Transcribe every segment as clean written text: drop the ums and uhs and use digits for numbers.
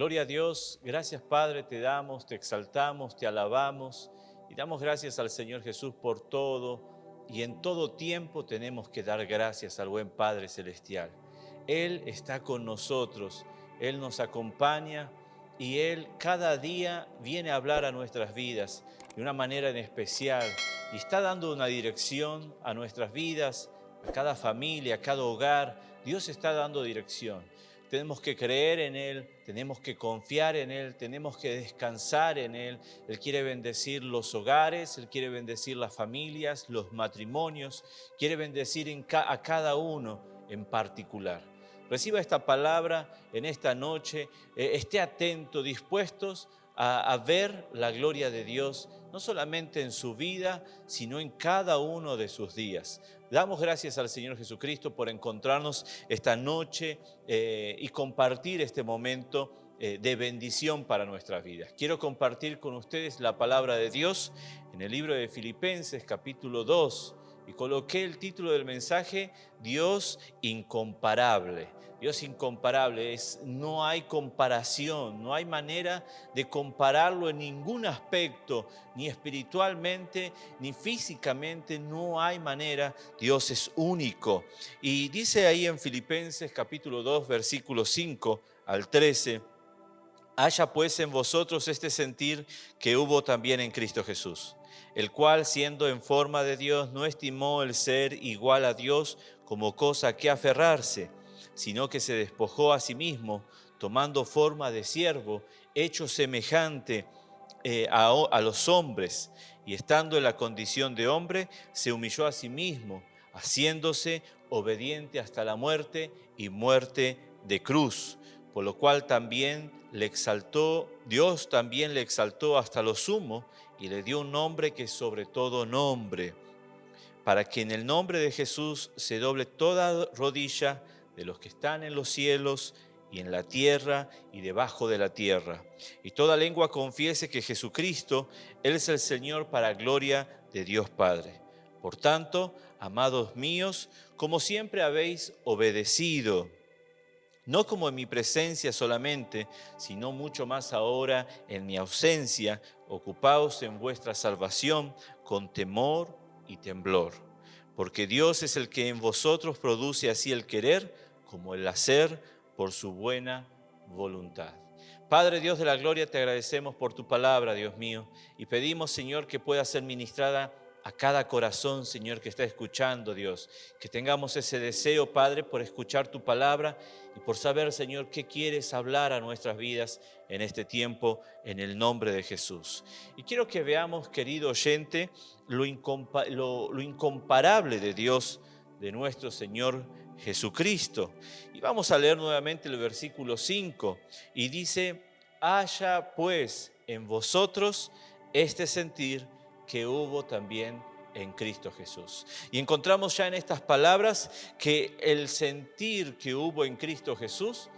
Gloria a Dios, gracias Padre, te damos, te exaltamos, te alabamos y damos gracias al Señor Jesús por todo y en todo tiempo tenemos que dar gracias al buen Padre Celestial. Él está con nosotros, Él nos acompaña y Él cada día viene a hablar a nuestras vidas de una manera en especial y está dando una dirección a nuestras vidas, a cada familia, a cada hogar. Dios está dando dirección. Tenemos que creer en Él, tenemos que confiar en Él, tenemos que descansar en Él. Él quiere bendecir los hogares, Él quiere bendecir las familias, los matrimonios, quiere bendecir a cada uno en particular. Reciba esta palabra en esta noche, esté atento, dispuestos a ver la gloria de Dios, no solamente en su vida, sino en cada uno de sus días. Damos gracias al Señor Jesucristo por encontrarnos esta noche y compartir este momento de bendición para nuestras vidas. Quiero compartir con ustedes la palabra de Dios en el libro de Filipenses, capítulo 2, y coloqué el título del mensaje, Dios incomparable. Dios incomparable, no hay comparación, no hay manera de compararlo en ningún aspecto, ni espiritualmente, ni físicamente, no hay manera. Dios es único. Y dice ahí en Filipenses capítulo 2, versículo 5 al 13, haya pues en vosotros este sentir que hubo también en Cristo Jesús, el cual siendo en forma de Dios no estimó el ser igual a Dios como cosa que aferrarse, sino que se despojó a sí mismo, tomando forma de siervo, hecho semejante a los hombres, y estando en la condición de hombre, se humilló a sí mismo, haciéndose obediente hasta la muerte y muerte de cruz, por lo cual también le exaltó, Dios también le exaltó hasta lo sumo y le dio un nombre que es sobre todo nombre, para que en el nombre de Jesús se doble toda rodilla de los que están en los cielos y en la tierra y debajo de la tierra, y toda lengua confiese que Jesucristo, Él es el Señor, para gloria de Dios Padre. Por tanto, amados míos, como siempre habéis obedecido, no como en mi presencia solamente, sino mucho más ahora en mi ausencia, ocupaos en vuestra salvación con temor y temblor. Porque Dios es el que en vosotros produce así el querer como el hacer por su buena voluntad. Padre Dios de la gloria, te agradecemos por tu palabra, Dios mío, y pedimos, Señor, que pueda ser ministrada a cada corazón, Señor, que está escuchando, Dios. Que tengamos ese deseo, Padre, por escuchar tu palabra y por saber, Señor, qué quieres hablar a nuestras vidas en este tiempo, en el nombre de Jesús. Y quiero que veamos, querido oyente, lo incomparable de Dios, de nuestro Señor Jesucristo. Y vamos a leer nuevamente el versículo 5 y dice, haya pues en vosotros este sentir que hubo también en Cristo Jesús. Y encontramos ya en estas palabras que el sentir que hubo en Cristo Jesús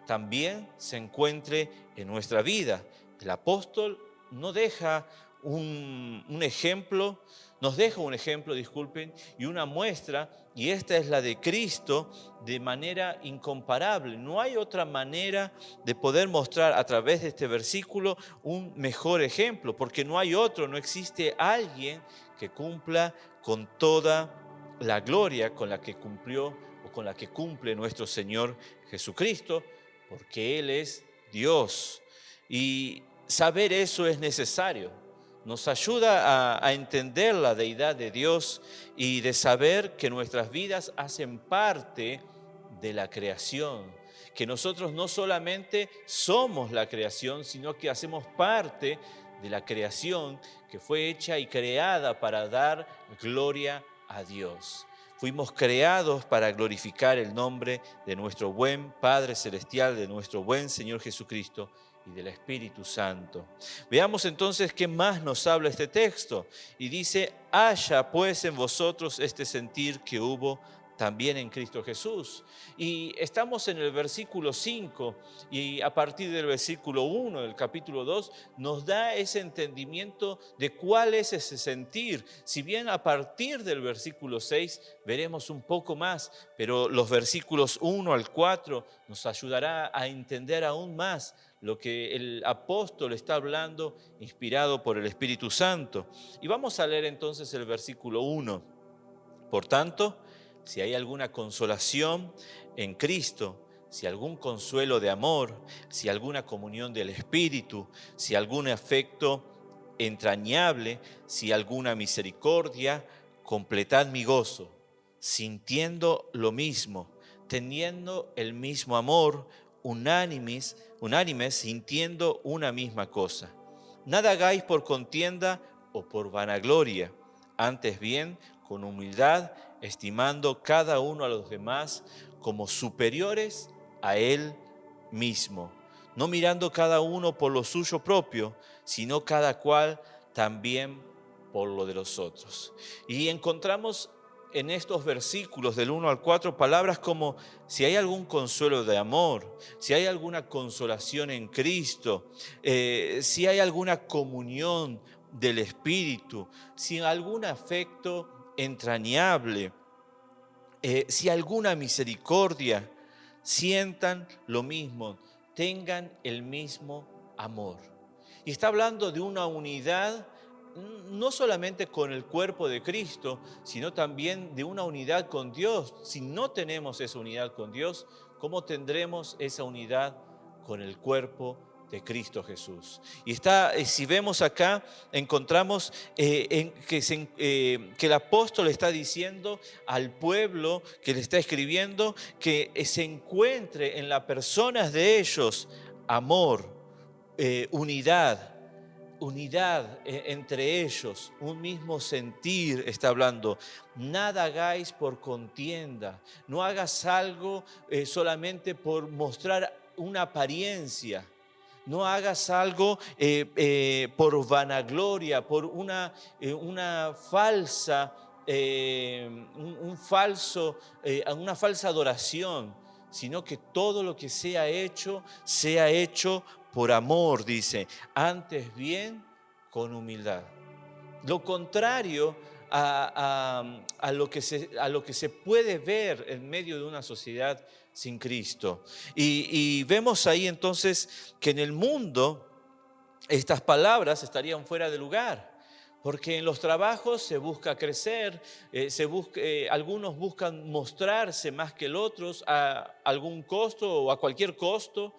también se encuentre en nuestra vida. El apóstol no deja un ejemplo, nos deja un ejemplo, disculpen, y una muestra, y esta es la de Cristo, de manera incomparable. No hay otra manera de poder mostrar a través de este versículo un mejor ejemplo, porque no hay otro, no existe alguien que cumpla con toda la gloria con la que cumplió o con la que cumple nuestro Señor Jesucristo, porque Él es Dios. Y saber eso es necesario. Nos ayuda a entender la deidad de Dios y de saber que nuestras vidas hacen parte de la creación, que nosotros no solamente somos la creación, sino que hacemos parte de la creación que fue hecha y creada para dar gloria a Dios. Fuimos creados para glorificar el nombre de nuestro buen Padre Celestial, de nuestro buen Señor Jesucristo y del Espíritu Santo. Veamos entonces qué más nos habla este texto. Y dice, haya pues en vosotros este sentir que hubo también en Cristo Jesús. Y estamos en el versículo 5 y a partir del versículo 1 del capítulo 2 nos da ese entendimiento de cuál es ese sentir. Si bien a partir del versículo 6 veremos un poco más, pero los versículos 1 al 4 nos ayudará a entender aún más lo que el apóstol está hablando, inspirado por el Espíritu Santo. Y vamos a leer entonces el versículo 1. Por tanto, si hay alguna consolación en Cristo, si algún consuelo de amor, si alguna comunión del Espíritu, si algún afecto entrañable, si alguna misericordia, completad mi gozo, sintiendo lo mismo, teniendo el mismo amor, unánimes, sintiendo una misma cosa. Nada hagáis por contienda o por vanagloria, antes bien, con humildad, estimando cada uno a los demás como superiores a él mismo, no mirando cada uno por lo suyo propio, sino cada cual también por lo de los otros. Y encontramos en estos versículos del 1 al 4 palabras como si hay algún consuelo de amor, si hay alguna consolación en Cristo, si hay alguna comunión del Espíritu, si algún afecto entrañable, si alguna misericordia, sientan lo mismo, tengan el mismo amor. Y está hablando de una unidad no solamente con el cuerpo de Cristo, sino también de una unidad con Dios. Si no tenemos esa unidad con Dios, ¿cómo tendremos esa unidad con el cuerpo de Cristo Jesús? Y si vemos acá, encontramos que el apóstol está diciendo al pueblo que le está escribiendo que se encuentre en las personas de ellos amor, unidad entre ellos, un mismo sentir. Está hablando, nada hagáis por contienda, no hagas algo solamente por mostrar una apariencia, no hagas algo por vanagloria, por una falsa, una falsa adoración, sino que todo lo que sea hecho por amor, dice, antes bien con humildad. Lo contrario a lo que se puede ver en medio de una sociedad sin Cristo. Y vemos ahí entonces que en el mundo estas palabras estarían fuera de lugar. Porque en los trabajos se busca crecer, algunos buscan mostrarse más que los otros a algún costo o a cualquier costo.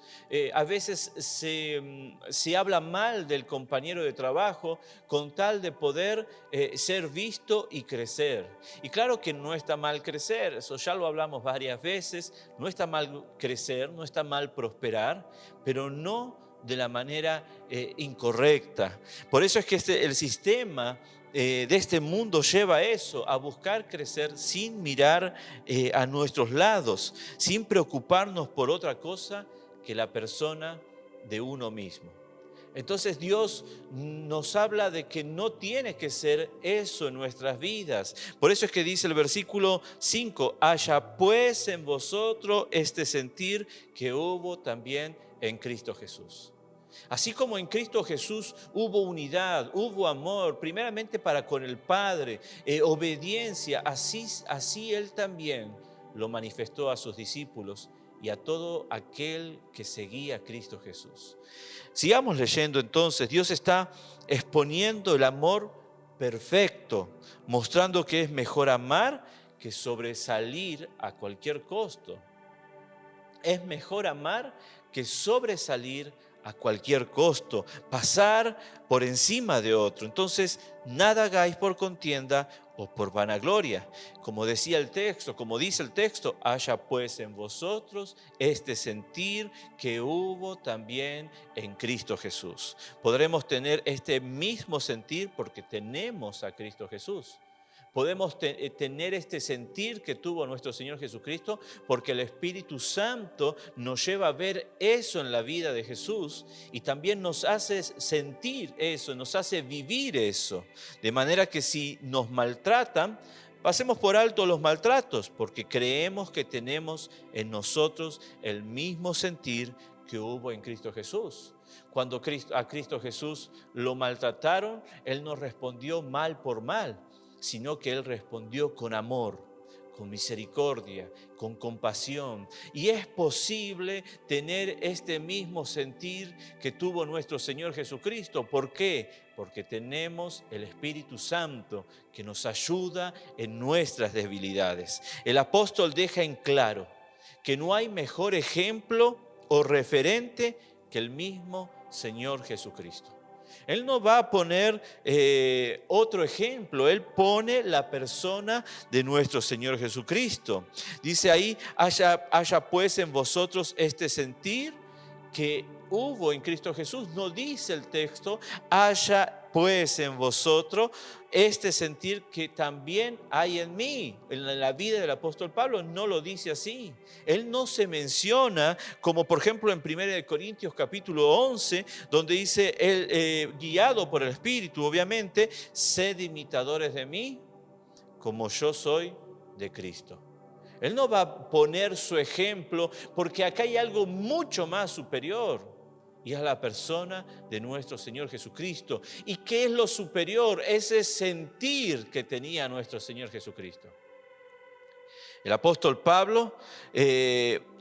A veces se habla mal del compañero de trabajo con tal de poder ser visto y crecer. Y claro que no está mal crecer, eso ya lo hablamos varias veces, no está mal crecer, no está mal prosperar, pero no de la manera incorrecta. Por eso es que el sistema de este mundo lleva a eso, a buscar crecer sin mirar a nuestros lados, sin preocuparnos por otra cosa que la persona de uno mismo. Entonces Dios nos habla de que no tiene que ser eso en nuestras vidas. Por eso es que dice el versículo 5, haya pues en vosotros este sentir que hubo también en Cristo Jesús. Así como en Cristo Jesús hubo unidad, hubo amor, primeramente para con el Padre, obediencia, así Él también lo manifestó a sus discípulos y a todo aquel que seguía a Cristo Jesús. Sigamos leyendo entonces. Dios está exponiendo el amor perfecto, mostrando que es mejor amar que sobresalir a cualquier costo. Es mejor amar que sobresalir a cualquier costo, pasar por encima de otro. Entonces, nada hagáis por contienda o por vanagloria. Como decía el texto, como dice el texto, haya pues en vosotros este sentir que hubo también en Cristo Jesús. Podremos tener este mismo sentir porque tenemos a Cristo Jesús. Podemos tener este sentir que tuvo nuestro Señor Jesucristo porque el Espíritu Santo nos lleva a ver eso en la vida de Jesús y también nos hace sentir eso, nos hace vivir eso. De manera que si nos maltratan, pasemos por alto los maltratos porque creemos que tenemos en nosotros el mismo sentir que hubo en Cristo Jesús. Cuando a Cristo Jesús lo maltrataron, Él no respondió mal por mal, sino que Él respondió con amor, con misericordia, con compasión. Y es posible tener este mismo sentir que tuvo nuestro Señor Jesucristo. ¿Por qué? Porque tenemos el Espíritu Santo que nos ayuda en nuestras debilidades. El apóstol deja en claro que no hay mejor ejemplo o referente que el mismo Señor Jesucristo. Él no va a poner otro ejemplo, Él pone la persona de nuestro Señor Jesucristo. Dice ahí, haya pues en vosotros este sentir que hubo en Cristo Jesús. No dice el texto, haya pues en vosotros este sentir que también hay en mí. En la vida del apóstol Pablo no lo dice así. Él no se menciona, como por ejemplo en 1 Corintios capítulo 11, donde dice, él, guiado por el Espíritu, obviamente, sed imitadores de mí, como yo soy de Cristo. Él no va a poner su ejemplo porque acá hay algo mucho más superior y es la persona de nuestro Señor Jesucristo. ¿Y qué es lo superior? Ese sentir que tenía nuestro Señor Jesucristo. El apóstol Pablo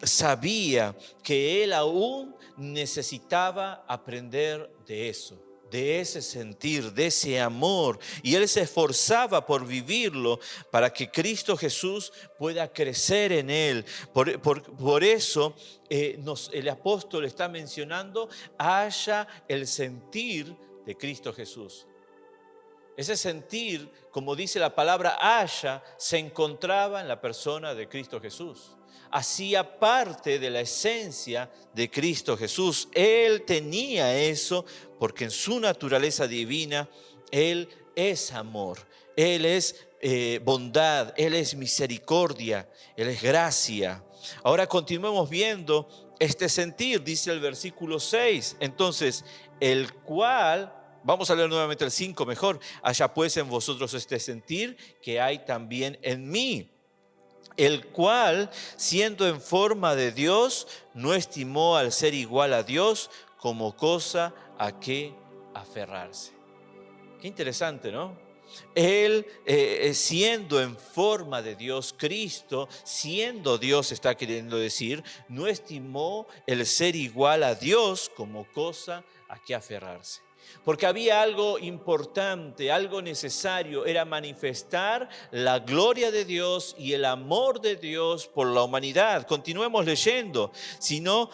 sabía que él aún necesitaba aprender de eso, de ese sentir, de ese amor. Y él se esforzaba por vivirlo para que Cristo Jesús pueda crecer en él. Por eso el apóstol está mencionando, haya el sentir de Cristo Jesús. Ese sentir, como dice la palabra haya, se encontraba en la persona de Cristo Jesús. Hacía parte de la esencia de Cristo Jesús. Él tenía eso porque en su naturaleza divina, Él es amor, Él es bondad, Él es misericordia, Él es gracia. Ahora continuemos viendo este sentir, dice el versículo 6. Entonces, el cual... Vamos a leer nuevamente el 5 mejor. Haya pues en vosotros este sentir que hay también en mí, el cual, siendo en forma de Dios, no estimó al ser igual a Dios como cosa a que aferrarse. Qué interesante, ¿no? Él, siendo en forma de Dios, Cristo, siendo Dios, está queriendo decir, no estimó el ser igual a Dios como cosa a que aferrarse. Porque había algo importante, algo necesario, era manifestar la gloria de Dios y el amor de Dios por la humanidad. Continuemos leyendo, sino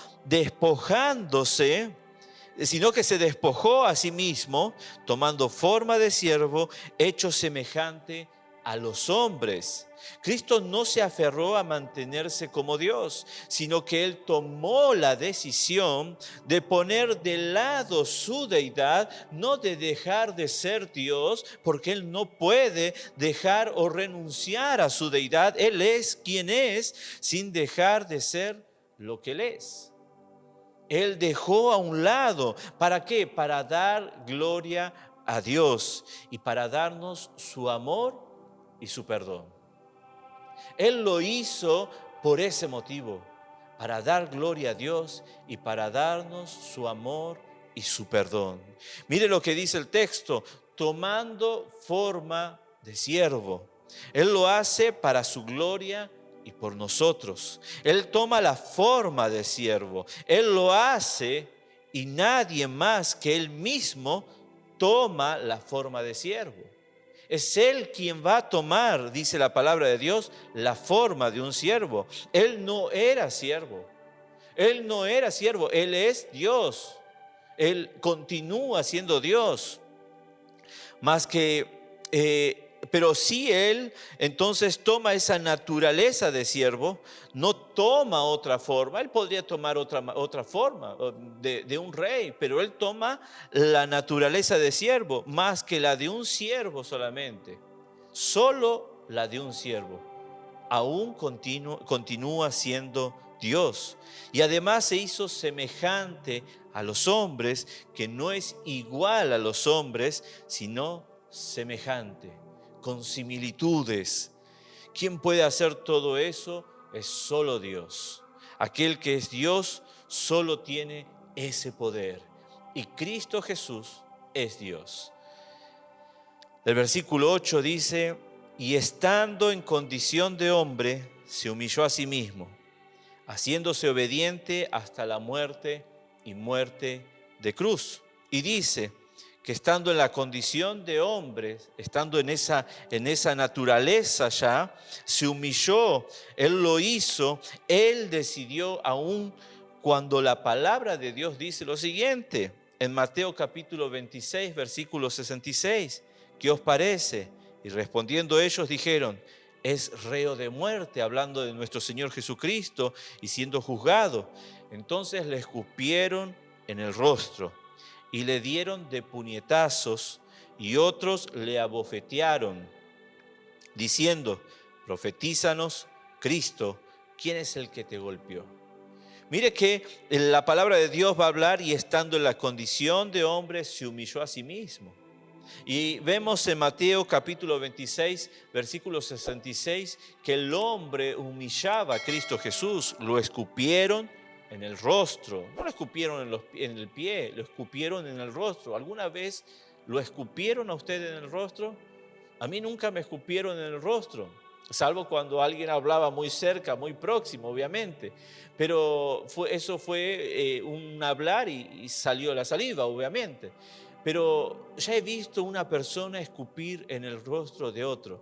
que se despojó a sí mismo, tomando forma de siervo, hecho semejante a los hombres. Cristo no se aferró a mantenerse como Dios, sino que Él tomó la decisión de poner de lado su deidad, no de dejar de ser Dios, porque Él no puede dejar o renunciar a su deidad. Él es quien es, sin dejar de ser lo que Él es. Él dejó a un lado, ¿para qué? Para dar gloria a Dios y para darnos su amor y su perdón. Él lo hizo por ese motivo, para dar gloria a Dios y para darnos su amor y su perdón. Mire lo que dice el texto, tomando forma de siervo. Él lo hace para su gloria y por nosotros. Él toma la forma de siervo. Él lo hace y nadie más que Él mismo toma la forma de siervo. Es Él quien va a tomar, dice la palabra de Dios, la forma de un siervo. Él no era siervo. Él no era siervo. Él es Dios. Él continúa siendo Dios. Pero sí Él entonces toma esa naturaleza de siervo, no toma otra forma. Él podría tomar otra forma de un rey, pero Él toma la naturaleza de siervo, más que la de un siervo solamente. Solo la de un siervo. Aún continúa siendo Dios. Y además se hizo semejante a los hombres, que no es igual a los hombres, sino semejante, con similitudes. ¿Quién puede hacer todo eso? Es solo Dios. Aquel que es Dios solo tiene ese poder. Y Cristo Jesús es Dios. El versículo 8 dice, y estando en condición de hombre, se humilló a sí mismo, haciéndose obediente hasta la muerte y muerte de cruz. Y dice que estando en la condición de hombre, estando en esa naturaleza ya, se humilló, Él lo hizo, Él decidió aún cuando la palabra de Dios dice lo siguiente, en Mateo capítulo 26, versículo 66, ¿qué os parece? Y respondiendo ellos dijeron, es reo de muerte, hablando de nuestro Señor Jesucristo y siendo juzgado. Entonces le escupieron en el rostro y le dieron de puñetazos y otros le abofetearon, diciendo, profetízanos, Cristo, ¿quién es el que te golpeó? Mire que la palabra de Dios va a hablar y estando en la condición de hombre se humilló a sí mismo. Y vemos en Mateo capítulo 26, versículo 66, que el hombre humillaba a Cristo Jesús, lo escupieron en el rostro, no lo escupieron en el pie, lo escupieron en el rostro. ¿Alguna vez lo escupieron a usted en el rostro? A mí nunca me escupieron en el rostro, salvo cuando alguien hablaba muy cerca, muy próximo, obviamente. Pero eso fue un hablar y salió la saliva, obviamente. Pero ya he visto una persona escupir en el rostro de otro.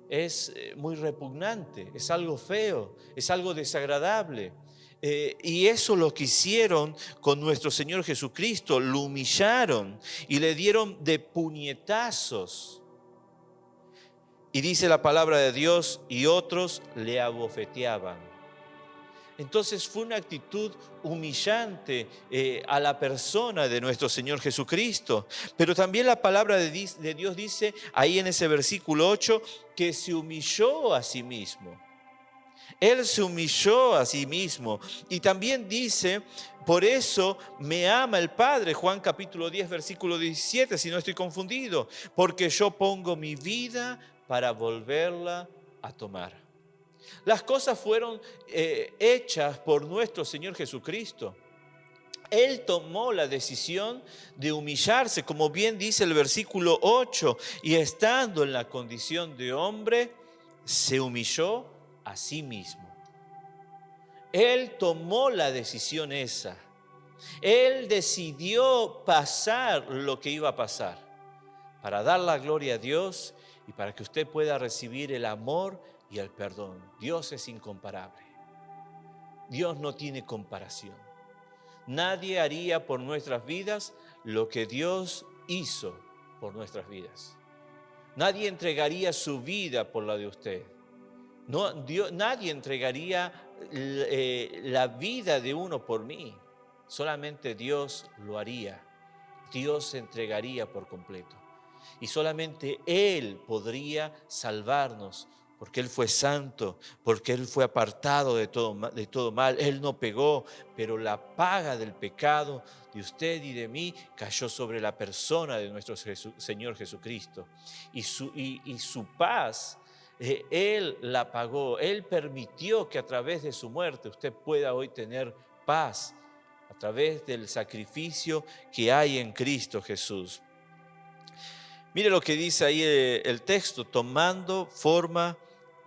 Es muy repugnante, es algo feo, es algo desagradable. Y eso lo que hicieron con nuestro Señor Jesucristo, lo humillaron y le dieron de puñetazos. Y dice la palabra de Dios, y otros le abofeteaban. Entonces fue una actitud humillante a la persona de nuestro Señor Jesucristo. Pero también la palabra de Dios dice ahí en ese versículo 8 que se humilló a sí mismo. Él se humilló a sí mismo. Y también dice, por eso me ama el Padre, Juan capítulo 10, versículo 17, si no estoy confundido, porque yo pongo mi vida para volverla a tomar. Las cosas fueron hechas por nuestro Señor Jesucristo. Él tomó la decisión de humillarse, como bien dice el versículo 8, y estando en la condición de hombre, se humilló a sí mismo. Él tomó la decisión esa. Él decidió pasar lo que iba a pasar para dar la gloria a Dios y para que usted pueda recibir el amor y el perdón. Dios es incomparable. Dios no tiene comparación. Nadie haría por nuestras vidas lo que Dios hizo por nuestras vidas. Nadie entregaría su vida por la de usted. Nadie entregaría la vida de uno por mí. Solamente Dios lo haría. Dios se entregaría por completo. Y solamente Él podría salvarnos, porque Él fue santo, porque Él fue apartado de todo mal. Él no pegó, pero la paga del pecado de usted y de mí cayó sobre la persona de nuestro Señor Jesucristo. Y su paz, Él la pagó. Él permitió que a través de su muerte usted pueda hoy tener paz, a través del sacrificio que hay en Cristo Jesús. Mire lo que dice ahí el texto, tomando forma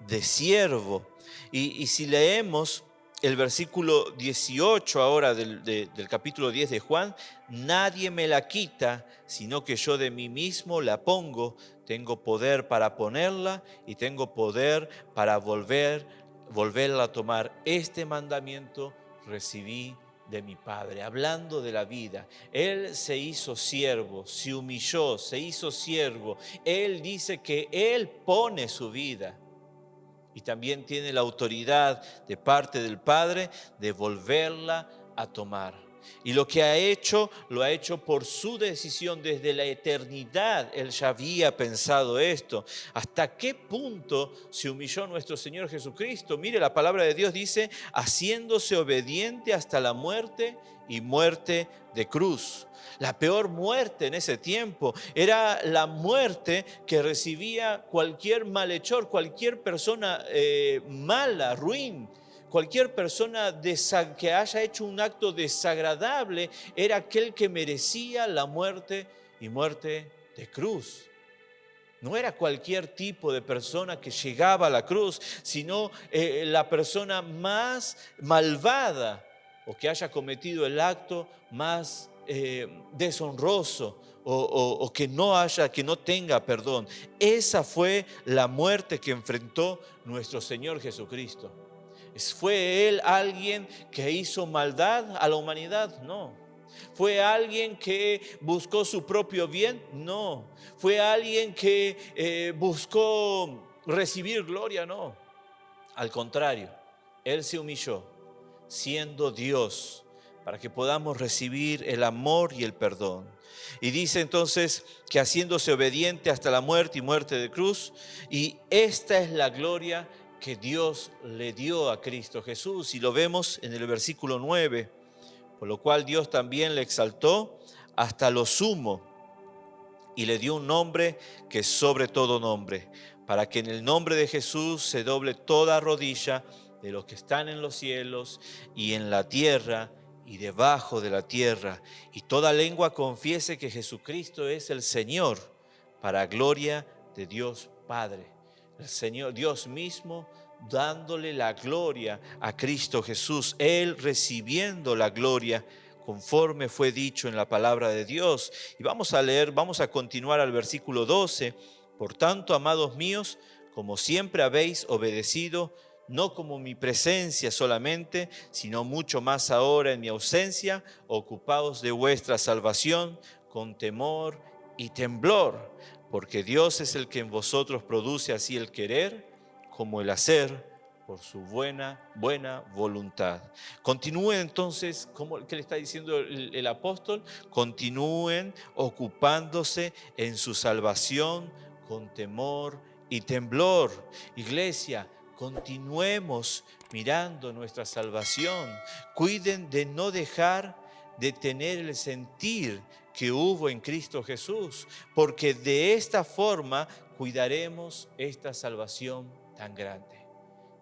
de siervo. Y si leemos el versículo 18 ahora del capítulo 10 de Juan, nadie me la quita, sino que yo de mí mismo la pongo. Tengo poder para ponerla y tengo poder para volverla a tomar. Este mandamiento recibí de mi Padre, hablando de la vida. Él se hizo siervo, se humilló, se hizo siervo. Él dice que Él pone su vida y también tiene la autoridad de parte del Padre de volverla a tomar. Y lo que ha hecho, lo ha hecho por su decisión desde la eternidad. Él ya había pensado esto. ¿Hasta qué punto se humilló nuestro Señor Jesucristo? Mire, la palabra de Dios dice, haciéndose obediente hasta la muerte y muerte de cruz. La peor muerte en ese tiempo era la muerte que recibía cualquier malhechor, cualquier persona mala, ruin. Cualquier persona que haya hecho un acto desagradable era aquel que merecía la muerte y muerte de cruz. No era cualquier tipo de persona que llegaba a la cruz, sino la persona más malvada o que haya cometido el acto más deshonroso o que no tenga perdón. Esa fue la muerte que enfrentó nuestro Señor Jesucristo. ¿Fue Él alguien que hizo maldad a la humanidad? No. ¿Fue alguien que buscó su propio bien? No. ¿Fue alguien que buscó recibir gloria? No. Al contrario, Él se humilló siendo Dios para que podamos recibir el amor y el perdón. Y dice entonces que haciéndose obediente hasta la muerte y muerte de cruz, y esta es la gloria que Dios le dio a Cristo Jesús. Y lo vemos en el versículo 9. Por lo cual Dios también le exaltó hasta lo sumo y le dio un nombre que es sobre todo nombre, para que en el nombre de Jesús se doble toda rodilla de los que están en los cielos y en la tierra y debajo de la tierra, y toda lengua confiese que Jesucristo es el Señor, para gloria de Dios Padre. El Señor, Dios mismo, dándole la gloria a Cristo Jesús, Él recibiendo la gloria conforme fue dicho en la palabra de Dios. Y vamos a leer, vamos a continuar al versículo 12. Por tanto, amados míos, como siempre habéis obedecido, no como mi presencia solamente, sino mucho más ahora en mi ausencia, ocupaos de vuestra salvación con temor y temblor, porque Dios es el que en vosotros produce así el querer como el hacer por su buena voluntad. Continúen entonces, como que le está diciendo el apóstol, continúen ocupándose en su salvación con temor y temblor. Iglesia, continuemos mirando nuestra salvación. Cuiden de no dejar de tener el sentir que hubo en Cristo Jesús, porque de esta forma cuidaremos esta salvación tan grande.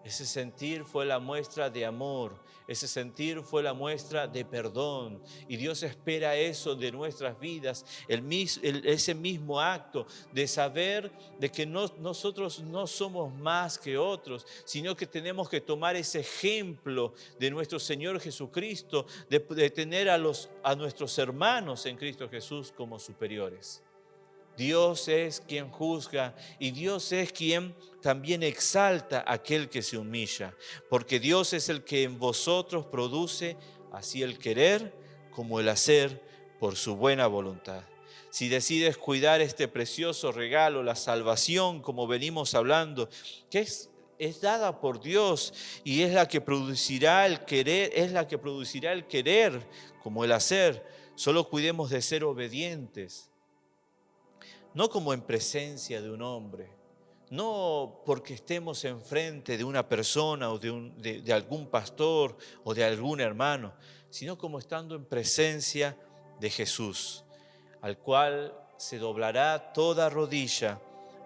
Ese sentir fue la muestra de amor, ese sentir fue la muestra de perdón, y Dios espera eso de nuestras vidas, ese mismo acto de saber de que nosotros no somos más que otros, sino que tenemos que tomar ese ejemplo de nuestro Señor Jesucristo, de tener a nuestros hermanos en Cristo Jesús como superiores. Dios es quien juzga y Dios es quien también exalta a aquel que se humilla, porque Dios es el que en vosotros produce así el querer como el hacer por su buena voluntad. Si decides cuidar este precioso regalo, la salvación, como venimos hablando, que es dada por Dios y es la que producirá el querer como el hacer, solo cuidemos de ser obedientes. No como en presencia de un hombre, no porque estemos enfrente de una persona o de algún pastor o de algún hermano, sino como estando en presencia de Jesús, al cual se doblará toda rodilla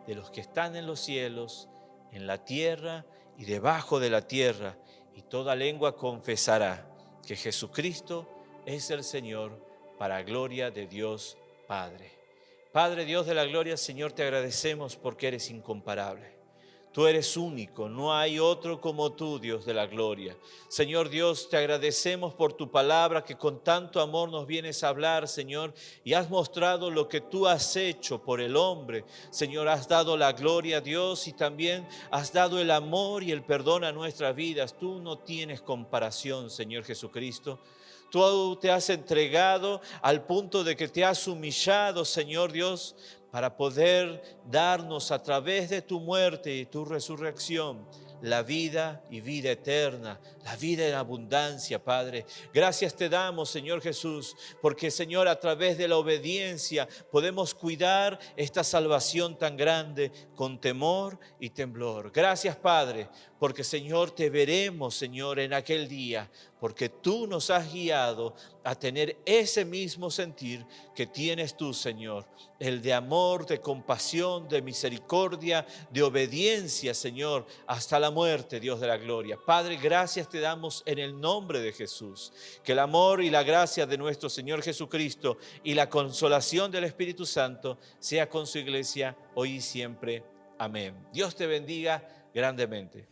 de los que están en los cielos, en la tierra y debajo de la tierra, y toda lengua confesará que Jesucristo es el Señor, para gloria de Dios Padre. Padre Dios de la gloria, Señor, te agradecemos porque eres incomparable. Tú eres único, no hay otro como tú, Dios de la gloria. Señor Dios, te agradecemos por tu palabra que con tanto amor nos vienes a hablar, Señor, y has mostrado lo que tú has hecho por el hombre. Señor, has dado la gloria a Dios y también has dado el amor y el perdón a nuestras vidas. Tú no tienes comparación, Señor Jesucristo. Tú te has entregado al punto de que te has humillado, Señor Dios, para poder darnos a través de tu muerte y tu resurrección la vida y vida eterna, la vida en abundancia, Padre. Gracias te damos, Señor Jesús, porque, Señor, a través de la obediencia podemos cuidar esta salvación tan grande con temor y temblor. Gracias, Padre, porque, Señor, te veremos, Señor, en aquel día, porque tú nos has guiado a tener ese mismo sentir que tienes tú, Señor, el de amor, de compasión, de misericordia, de obediencia, Señor, hasta la muerte, Dios de la gloria. Padre, gracias te damos en el nombre de Jesús. Que el amor y la gracia de nuestro Señor Jesucristo y la consolación del Espíritu Santo sea con su iglesia hoy y siempre. Amén. Dios te bendiga grandemente.